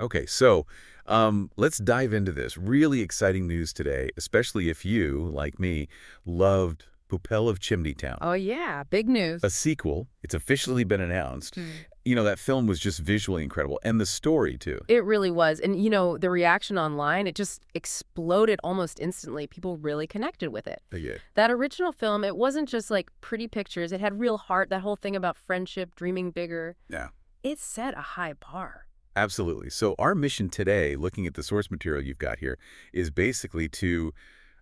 Okay, so let's dive into this. Really exciting news today, especially if you, like me, loved Poupelle of Chimney Town. Oh, yeah, big A news. sequel, it's officially been announced. Hmm. You know, that film was just visually incredible, and the story, too. It really was. And, the reaction online, it just exploded almost instantly. People really connected with it. Yeah. That original film, it wasn't just like pretty pictures. It had real heart, that whole thing about friendship, dreaming bigger. Yeah. It set a high bar. Absolutely. So our mission today, looking at the source material you've got here, is basically to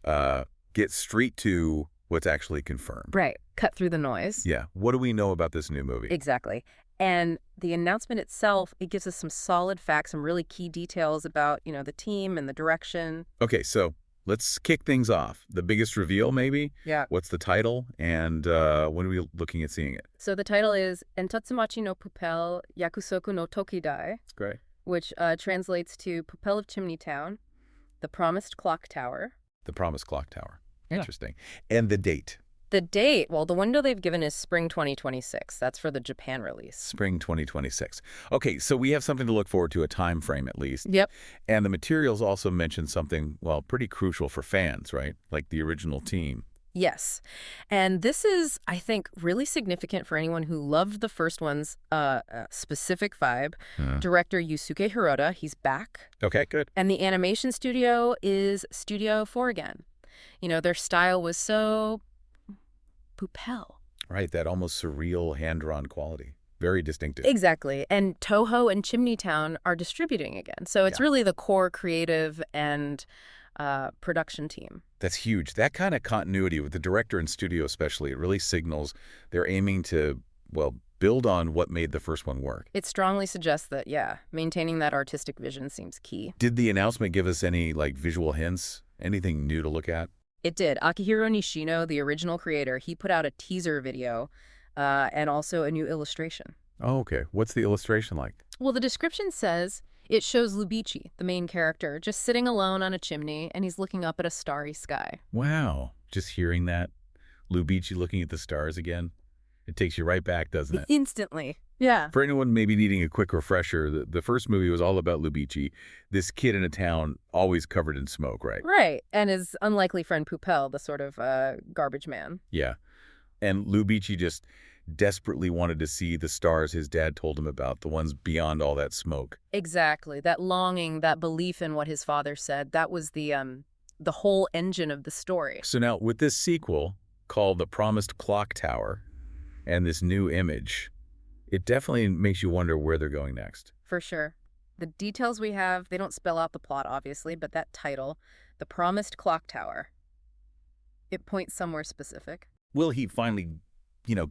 uh, get straight to what's actually confirmed. Right. Cut through the noise. Yeah. What do we know about this new movie? Exactly. And the announcement itself, it gives us some solid facts, some really key details about, the team and the direction. Okay, so let's kick things off. The biggest reveal, maybe? Yeah. What's the title, and when are we looking at seeing it? So the title is Entatsumachi no Poupelle Yakusoku no Tokidai, It's great. which translates to Poupelle of Chimney Town, The Promised Clock Tower. The Promised Clock Tower. Yeah. Interesting. And the date, The date, well, the window they've given is spring 2026. That's for the Japan release. spring 2026. Okay, so we have something to look forward to, a time frame at least. Yep. And the materials also mention something, well, pretty crucial for fans, right? Like the original team. Yes. And this is, I think, really significant for anyone who loved the first one's specific vibe. Uh, Director Yusuke Hirota, he's back. okay, good. And the animation studio is Studio 4 again. Their style was so Poupelle. Right, that almost surreal hand-drawn quality. Very distinctive. Exactly. And Toho and Chimney Town are distributing again. So it's Yeah. really the core creative and production team. That's huge. That kind of continuity with the director and studio especially, it really signals they're aiming to, well, build on what made the first one work. It strongly suggests that, yeah, maintaining that artistic vision seems key. Did the announcement give us any, like, visual hints? Anything new to look at? It did. Akihiro Nishino, the original creator, he put out a teaser video and also a new illustration. Oh, okay. What's the illustration like? Well, the description says it shows Lubichi, the main character, just sitting alone on a chimney, and he's looking up at a starry sky. Wow. Just hearing that, Lubici looking at the stars again, it takes you right back, doesn't it? Instantly. Yeah. For anyone maybe needing a quick refresher, the first movie was all about Lubici, this kid in a town always covered in smoke, right? Right. And his unlikely friend Poupelle, the sort of garbage man. Yeah. And Lubici just desperately wanted to see the stars his dad told him about, the ones beyond all that smoke. Exactly. That longing, that belief in what his father said, that was the whole engine of the story. So now, with this sequel, called The Promised Clock Tower, and this new image, it definitely makes you wonder where they're going next. For sure. The details we have, they don't spell out the plot, obviously, but that title, The Promised Clock Tower, it points somewhere specific. Will he finally,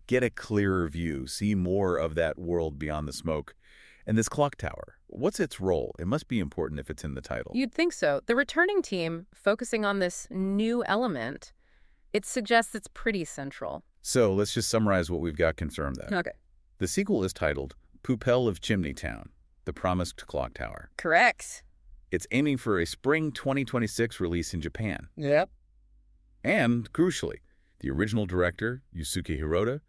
get a clearer view, see more of that world beyond the smoke? And this clock tower, what's its role? It must be important if it's in the title. You'd think so. The returning team, focusing on this new element, it suggests it's pretty central. So let's just summarize what we've got confirmed then. Okay. The sequel is titled Poupelle of Chimney Town, The Promised Clock Tower. Correct. It's aiming for a spring 2026 release in Japan. Yep. And, crucially, the original director, Yusuke Hirota,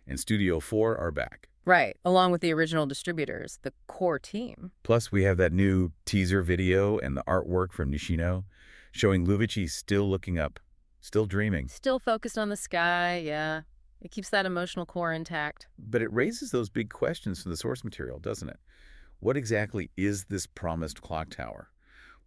and Studio 4 are back. Right, along with the original distributors, the core team. Plus, we have that new teaser video and the artwork from Nishino showing Lubici still looking up, still dreaming. Still focused on the sky, yeah. It keeps that emotional core intact. But it raises those big questions from the source material, doesn't it? What exactly is this promised clock tower?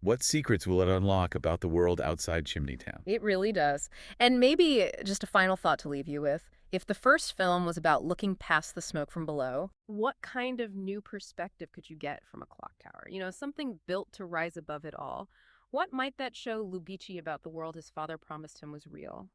What secrets will it unlock about the world outside Chimney Town? It really does. And maybe just a final thought to leave you with. If the first film was about looking past the smoke from below, what kind of new perspective could you get from a clock tower? Something built to rise above it all. What might that show Lubici about the world his father promised him was real?